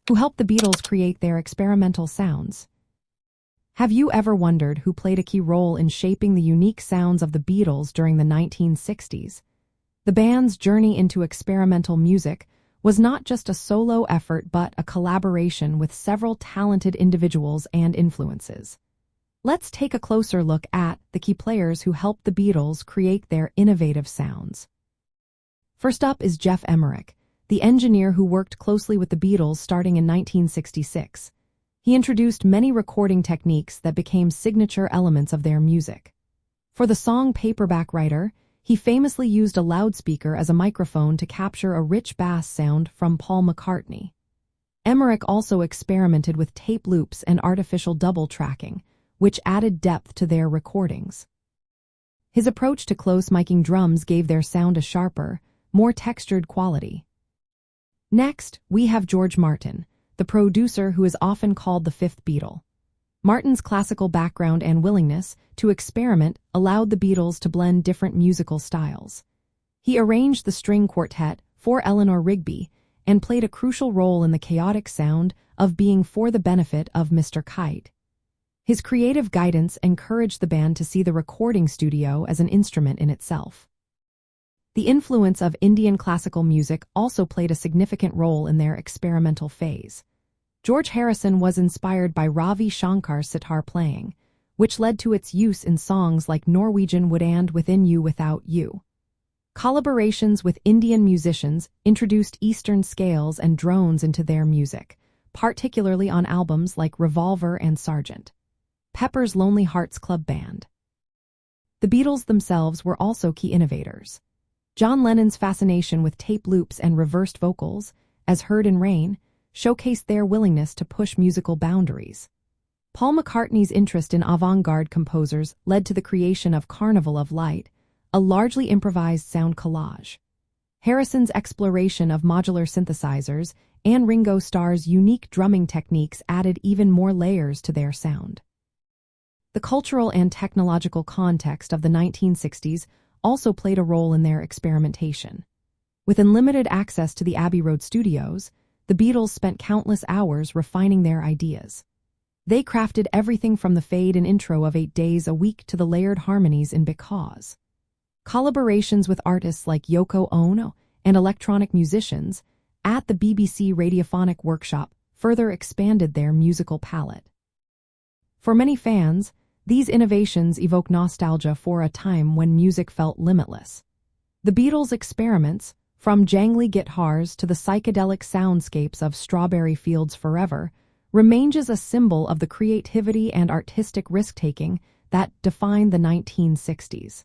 who helped the Beatles create their experimental sounds. Have you ever wondered who played a key role in shaping the unique sounds of the Beatles during the 1960s? The band's journey into experimental music was not just a solo effort but a collaboration with several talented individuals and influences. Let's take a closer look at the key players who helped the Beatles create their innovative sounds. First up is Geoff Emerick, the engineer who worked closely with the Beatles starting in 1966. He introduced many recording techniques that became signature elements of their music. For the song Paperback Writer, he famously used a loudspeaker as a microphone to capture a rich bass sound from Paul McCartney. Emerick also experimented with tape loops and artificial double tracking, which added depth to their recordings. His approach to close miking drums gave their sound a sharper, more textured quality. Next, we have George Martin, the producer who is often called the fifth Beatle. Martin's classical background and willingness to experiment allowed the Beatles to blend different musical styles. He arranged the string quartet for Eleanor Rigby and played a crucial role in the chaotic sound of Being for the benefit of Mr. Kite. His creative guidance encouraged the band to see the recording studio as an instrument in itself. The influence of Indian classical music also played a significant role in their experimental phase. George Harrison was inspired by Ravi Shankar's sitar playing, which led to its use in songs like Norwegian Wood and Within You Without You. Collaborations with Indian musicians introduced Eastern scales and drones into their music, particularly on albums like Revolver and Sgt. Pepper's Lonely Hearts Club Band. The Beatles themselves were also key innovators. John Lennon's fascination with tape loops and reversed vocals, as heard in Rain, showcased their willingness to push musical boundaries. Paul McCartney's interest in avant-garde composers led to the creation of Carnival of Light, a largely improvised sound collage. Harrison's exploration of modular synthesizers and Ringo Starr's unique drumming techniques added even more layers to their sound. The cultural and technological context of the 1960s also played a role in their experimentation. With unlimited access to the Abbey Road studios, the Beatles spent countless hours refining their ideas. They crafted everything from the fade and intro of 8 Days a Week to the layered harmonies in Because. Collaborations with artists like Yoko Ono and electronic musicians at the BBC Radiophonic Workshop further expanded their musical palette. For many fans, these innovations evoke nostalgia for a time when music felt limitless. The Beatles' experiments, from jangly guitars to the psychedelic soundscapes of Strawberry Fields Forever, remains as a symbol of the creativity and artistic risk-taking that defined the 1960s.